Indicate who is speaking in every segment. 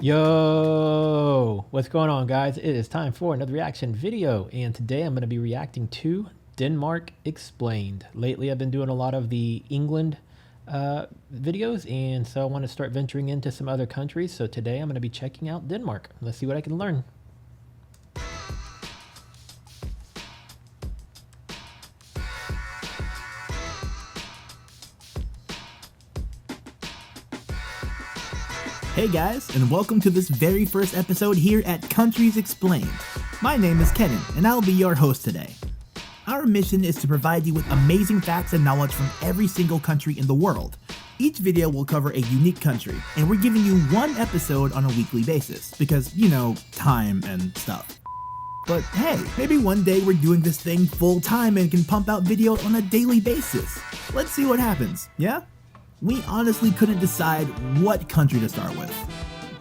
Speaker 1: Yo, what's going on, guys? It is time for another reaction video, and today I'm going to be reacting to Denmark Explained. Lately I've been doing a lot of the England videos, and so I want to start venturing into some other countries. So today I'm going to be checking out Denmark. Let's see what I can learn.
Speaker 2: Hey guys, and welcome to this very first episode here at Countries Explained. My name is Kenan, and I'll be your host today. Our mission is to provide you with amazing facts and knowledge from every single country in the world. Each video will cover a unique country, and we're giving you one episode on a weekly basis, because, you know, time and stuff. But hey, maybe one day we're doing this thing full time and can pump out videos on a daily basis. Let's see what happens, yeah? We honestly couldn't decide what country to start with.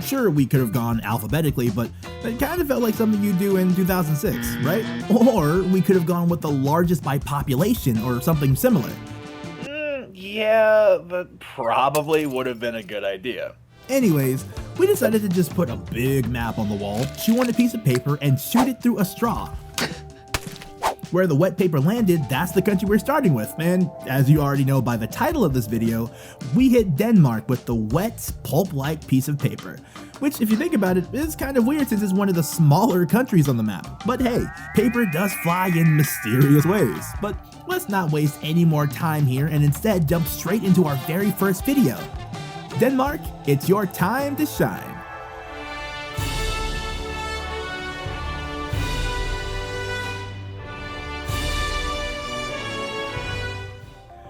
Speaker 2: Sure, we could have gone alphabetically, but it kind of felt like something you do in 2006, right? Or we could have gone with the largest by population or something similar.
Speaker 3: Yeah, that probably would have been a good idea.
Speaker 2: Anyways, we decided to just put a big map on the wall, chew on a piece of paper, and shoot it through a straw. Where the wet paper landed, that's the country we're starting with, and as you already know by the title of this video, we hit Denmark with the wet, pulp-like piece of paper. Which, if you think about it, is kind of weird since it's one of the smaller countries on the map. But hey, paper does fly in mysterious ways. But let's not waste any more time here and instead jump straight into our very first video. Denmark, it's your time to shine.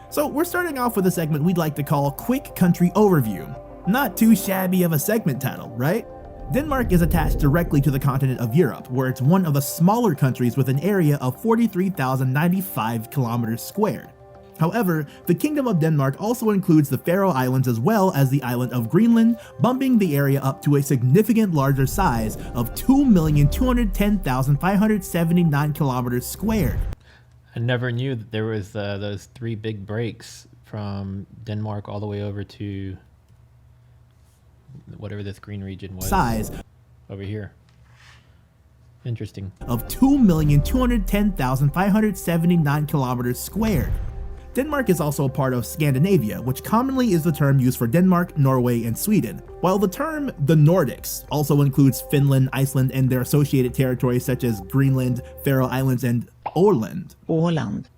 Speaker 2: So we're starting off with a segment we'd like to call Quick Country Overview. Not too shabby of a segment title, right? Denmark is attached directly to the continent of Europe, where it's one of the smaller countries with an area of 43,095 kilometers squared. However, the Kingdom of Denmark also includes the Faroe Islands as well as the island of Greenland, bumping the area up to a significant larger size of 2,210,579 kilometers squared.
Speaker 1: I never knew that there was those three big breaks from Denmark all the way over to whatever this green region was.
Speaker 2: Size
Speaker 1: over here. Interesting.
Speaker 2: Of 2,210,579 kilometers squared. Denmark is also a part of Scandinavia, which commonly is the term used for Denmark, Norway, and Sweden. While the term the Nordics also includes Finland, Iceland, and their associated territories such as Greenland, Faroe Islands, and Åland.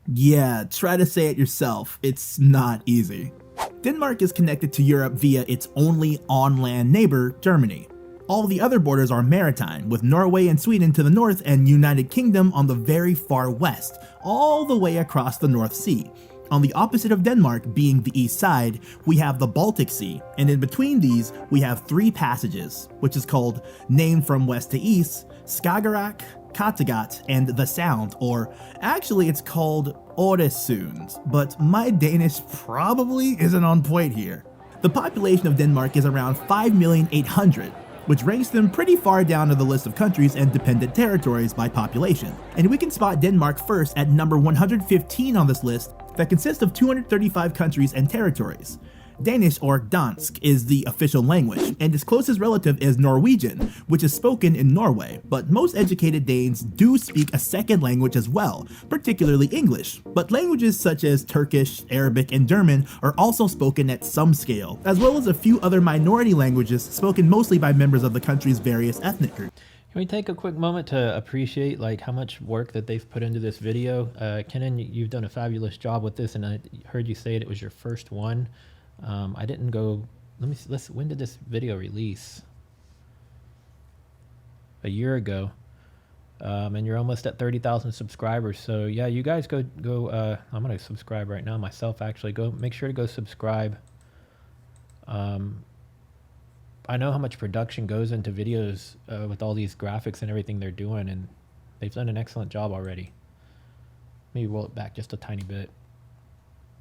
Speaker 2: Yeah, try to say it yourself. It's not easy. Denmark is connected to Europe via its only on-land neighbor, Germany. All the other borders are maritime, with Norway and Sweden to the north and United Kingdom on the very far west, all the way across the North Sea. On the opposite of Denmark, being the east side, we have the Baltic Sea, and in between these, we have three passages, which is called, named from west to east, Skagerrak, Kattegat, and the Sound, or actually it's called Øresund, but my Danish probably isn't on point here. The population of Denmark is around 5,800,000, which ranks them pretty far down on the list of countries and dependent territories by population. And we can spot Denmark first at number 115 on this list that consists of 235 countries and territories. Danish, or dansk, is the official language, and its closest relative is Norwegian, which is spoken in Norway, but most educated Danes do speak a second language as well, particularly English. But languages such as Turkish, Arabic, and German are also spoken at some scale, as well as a few other minority languages spoken mostly by members of the country's various ethnic groups.
Speaker 1: Can we take a quick moment to appreciate how much work that they've put into this video? Kenan, you've done a fabulous job with this, and I heard you say it was your first one. I didn't go, let me see, when did this video release? A year ago. And you're almost at 30,000 subscribers. So yeah, you guys go, I'm going to subscribe right now myself, actually. Make sure to go subscribe. I know how much production goes into videos with all these graphics and everything they're doing, and they've done an excellent job already. Maybe roll it back just a tiny bit.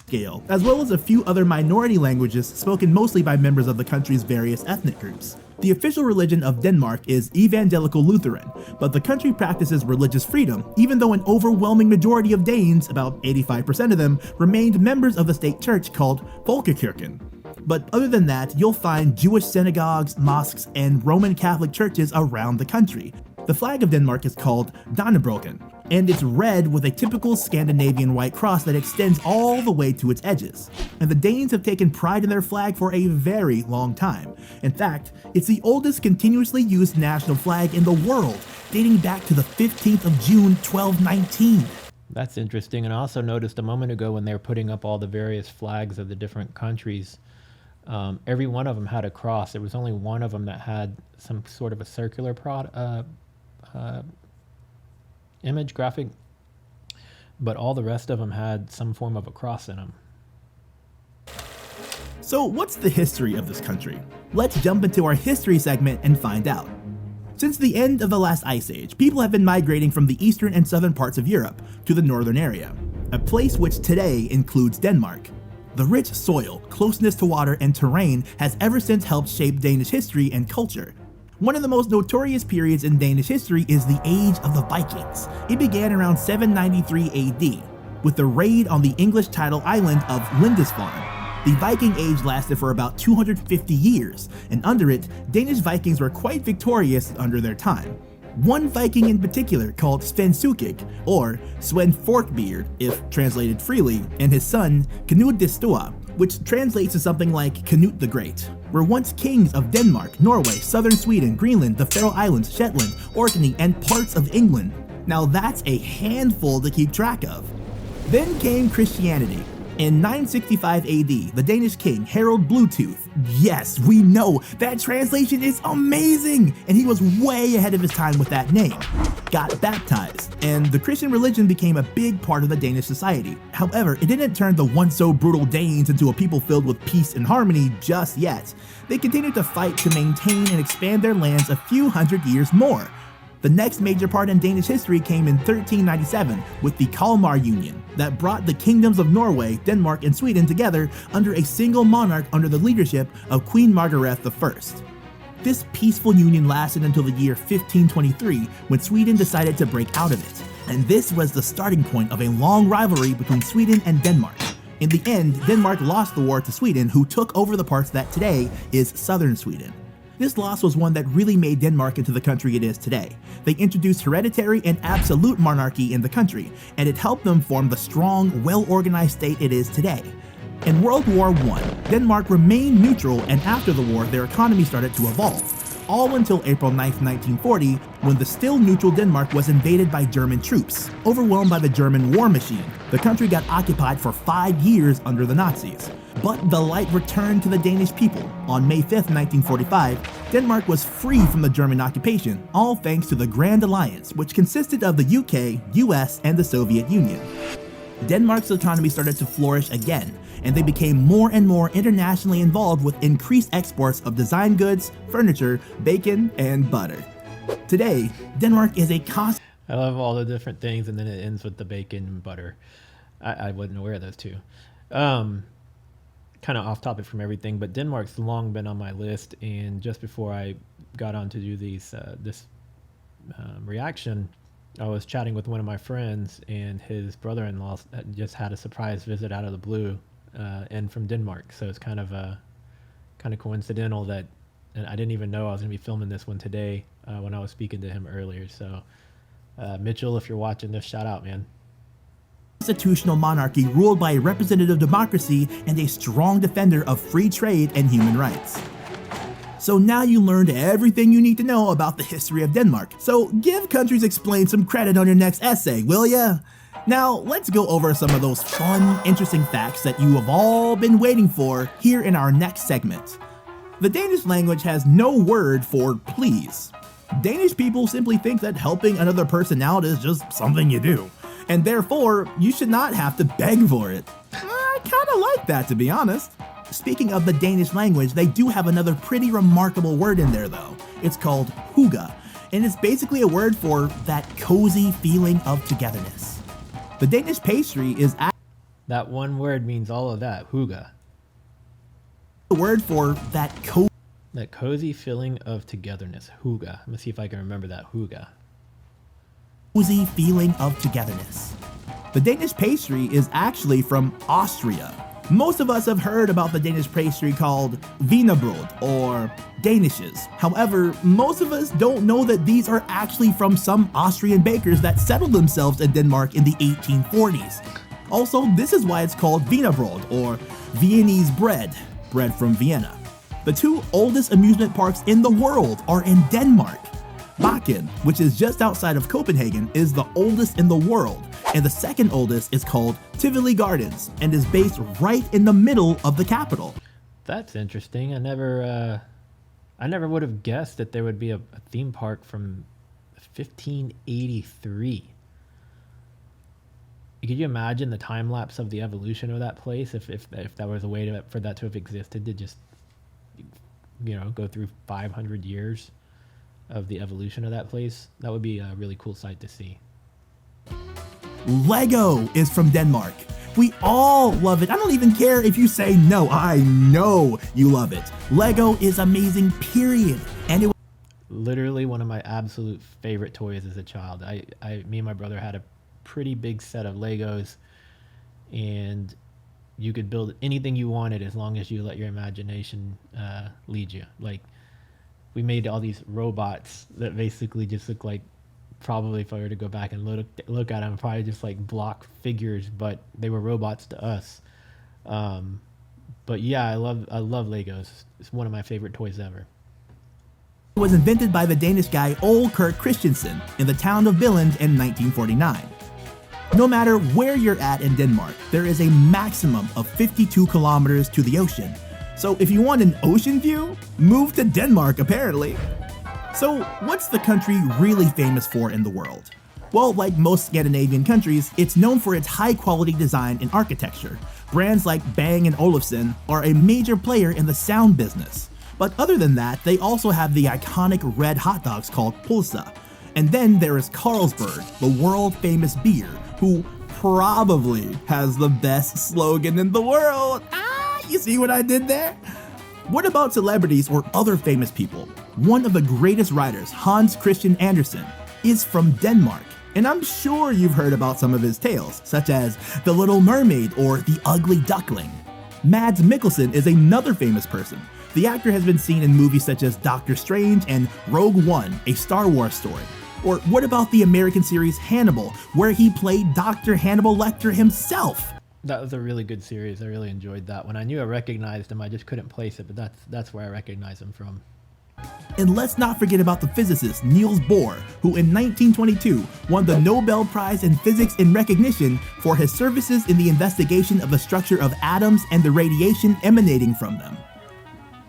Speaker 2: Scale, as well as a few other minority languages spoken mostly by members of the country's various ethnic groups. The official religion of Denmark is Evangelical Lutheran, but the country practices religious freedom, even though an overwhelming majority of Danes, about 85% of them, remained members of the state church called Folkekirken. but other than that, you'll find Jewish synagogues, mosques, and Roman Catholic churches around the country. The flag of Denmark is called Dannebrogen, and it's red with a typical Scandinavian white cross that extends all the way to its edges. And the Danes have taken pride in their flag for a very long time. In fact, it's the oldest continuously used national flag in the world, dating back to the 15th of June, 1219.
Speaker 1: That's interesting. And I also noticed a moment ago when they were putting up all the various flags of the different countries, every one of them had a cross. There was only one of them that had some sort of a circular image graphic, but all the rest of them had some form of a cross in them.
Speaker 2: So what's the history of this country? Let's jump into our history segment and find out. Since the end of the last ice age, people have been migrating from the eastern and southern parts of Europe to the northern area, a place which today includes Denmark. The rich soil, closeness to water, and terrain has ever since helped shape Danish history and culture. One of the most notorious periods in Danish history is the Age of the Vikings. It began around 793 AD, with the raid on the English tidal island of Lindisfarne. The Viking Age lasted for about 250 years, and under it, Danish Vikings were quite victorious under their time. One Viking in particular, called Sven Sukik, or Sven Forkbeard if translated freely, and his son Knud the Store, which translates to something like Canute the Great, were once kings of Denmark, Norway, southern Sweden, Greenland, the Faroe Islands, Shetland, Orkney, and parts of England. Now that's a handful to keep track of. Then came Christianity. In 965 AD, the Danish king Harald Bluetooth, yes, we know, that translation is amazing, and he was way ahead of his time with that name, got baptized, and the Christian religion became a big part of the Danish society. However, it didn't turn the once so brutal Danes into a people filled with peace and harmony just yet. They continued to fight to maintain and expand their lands a few hundred years more. The next major part in Danish history came in 1397 with the Kalmar Union that brought the kingdoms of Norway, Denmark, and Sweden together under a single monarch under the leadership of Queen Margaret I. This peaceful union lasted until the year 1523 when Sweden decided to break out of it. And this was the starting point of a long rivalry between Sweden and Denmark. In the end, Denmark lost the war to Sweden, who took over the parts that today is southern Sweden. This loss was one that really made Denmark into the country it is today. They introduced hereditary and absolute monarchy in the country, and it helped them form the strong, well-organized state it is today. In World War I, Denmark remained neutral, and after the war, their economy started to evolve, all until April 9, 1940, when the still neutral Denmark was invaded by German troops. Overwhelmed by the German war machine, the country got occupied for 5 years under the Nazis. But the light returned to the Danish people. On May 5, 1945, Denmark was free from the German occupation, all thanks to the Grand Alliance, which consisted of the UK, US, and the Soviet Union. Denmark's economy started to flourish again, and they became more and more internationally involved with increased exports of design goods, furniture, bacon, and butter. Today, Denmark is a
Speaker 1: I love all the different things, and then it ends with the bacon and butter. I wasn't aware of those two. Kind of off topic from everything, but Denmark's long been on my list, and just before I got on to do this reaction, I was chatting with one of my friends, and his brother-in-law just had a surprise visit out of the blue, and from Denmark. So it's kind of coincidental that, and I didn't even know I was going to be filming this one today when I was speaking to him earlier. So Mitchell, if you're watching this, shout out, man.
Speaker 2: Constitutional monarchy ruled by a representative democracy and a strong defender of free trade and human rights. So now you learned everything you need to know about the history of Denmark. So give Countries Explained some credit on your next essay, will ya? Now let's go over some of those fun, interesting facts that you have all been waiting for here in our next segment. The Danish language has no word for please. Danish people simply think that helping another person out is just something you do, and therefore you should not have to beg for it. I kinda like that, to be honest. Speaking of the Danish language, they do have another pretty remarkable word in there though. It's called hygge, and it's basically a word for that cozy feeling of togetherness. The Danish pastry is
Speaker 1: That one word means all of that, hygge.
Speaker 2: The word for that
Speaker 1: cozy feeling of togetherness, hygge. Let me see if I can remember that, hygge.
Speaker 2: Cozy feeling of togetherness. The Danish pastry is actually from Austria. Most of us have heard about the Danish pastry called wienerbrød or Danishes. However, most of us don't know that these are actually from some Austrian bakers that settled themselves in Denmark in the 1840s. Also, this is why it's called wienerbrød or Viennese bread from Vienna. The two oldest amusement parks in the world are in Denmark. Bakken, which is just outside of Copenhagen, is the oldest in the world, and the second oldest is called Tivoli Gardens and is based right in the middle of the capital.
Speaker 1: That's interesting. I never would have guessed that there would be a theme park from 1583. Could you imagine the time lapse of the evolution of that place if that was a way for that to have existed, to just, you know, go through 500 years of the evolution of that place? That would be a really cool sight to see.
Speaker 2: Lego is from Denmark. We all love it. I don't even care if you say no. I know you love it. Lego is amazing, period. And it
Speaker 1: literally one of my absolute favorite toys as a child. Me and my brother had a pretty big set of Legos, and you could build anything you wanted as long as you let your imagination lead you. Like, we made all these robots that basically just look like, probably if I were to go back and look at them, probably just like block figures, but they were robots to us. But yeah, I love Legos. It's one of my favorite toys ever.
Speaker 2: was invented by the Danish guy Ole Kirk Christensen in the town of Billund in 1949. No matter where you're at in Denmark, there is a maximum of 52 kilometers to the ocean. So if you want an ocean view, move to Denmark apparently. So what's the country really famous for in the world? Well, like most Scandinavian countries, it's known for its high quality design and architecture. Brands like Bang & Olufsen are a major player in the sound business. But other than that, they also have the iconic red hot dogs called pølse. And then there is Carlsberg, the world famous beer, who probably has the best slogan in the world. You see what I did there? What about celebrities or other famous people? One of the greatest writers, Hans Christian Andersen, is from Denmark. And I'm sure you've heard about some of his tales, such as The Little Mermaid or The Ugly Duckling. Mads Mikkelsen is another famous person. The actor has been seen in movies such as Doctor Strange and Rogue One, a Star Wars story. Or what about the American series Hannibal, where he played Dr. Hannibal Lecter himself?
Speaker 1: That was a really good series. I really enjoyed that one. I knew I recognized him, I just couldn't place it, but that's where I recognize him from.
Speaker 2: And let's not forget about the physicist Niels Bohr, who in 1922 won the Nobel Prize in Physics in recognition for his services in the investigation of the structure of atoms and the radiation emanating from them.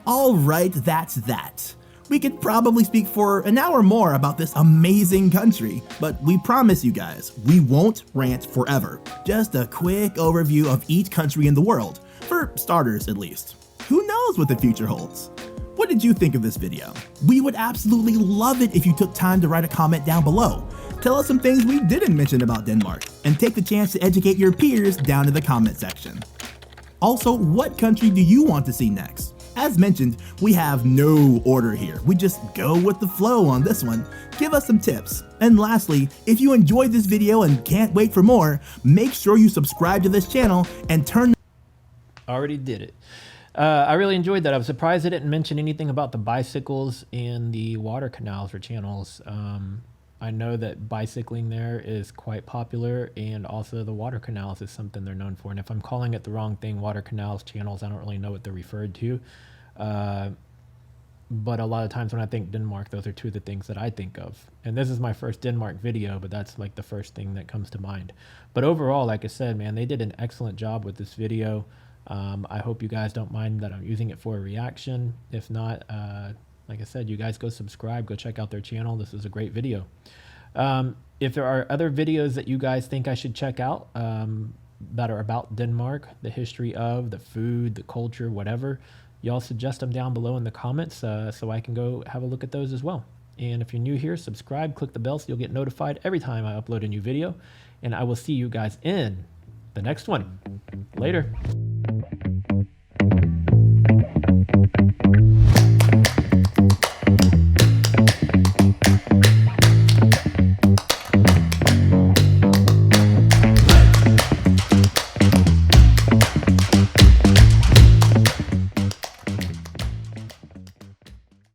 Speaker 2: Alright, that's that. We could probably speak for an hour more about this amazing country, but we promise you guys, we won't rant forever. Just a quick overview of each country in the world, for starters at least. Who knows what the future holds? What did you think of this video? We would absolutely love it if you took time to write a comment down below. Tell us some things we didn't mention about Denmark, and take the chance to educate your peers down in the comment section. Also, what country do you want to see next? As mentioned, we have no order here. We just go with the flow on this one. Give us some tips. And lastly, if you enjoyed this video and can't wait for more, make sure you subscribe to this channel and turn.
Speaker 1: Already did it. I really enjoyed that. I was surprised I didn't mention anything about the bicycles and the water canals or channels. I know that bicycling there is quite popular, and also the water canals is something they're known for. And if I'm calling it the wrong thing, water canals, channels, I don't really know what they're referred to. But a lot of times when I think Denmark, those are two of the things that I think of. And this is my first Denmark video, but that's like the first thing that comes to mind. But overall, like I said, man, they did an excellent job with this video. I hope you guys don't mind that I'm using it for a reaction. If not, like I said, you guys go subscribe, go check out their channel. This is a great video. If there are other videos that you guys think I should check out that are about Denmark, the history of, the food, the culture, whatever, y'all suggest them down below in the comments so I can go have a look at those as well. And if you're new here, subscribe, click the bell so you'll get notified every time I upload a new video. And I will see you guys in the next one. Later.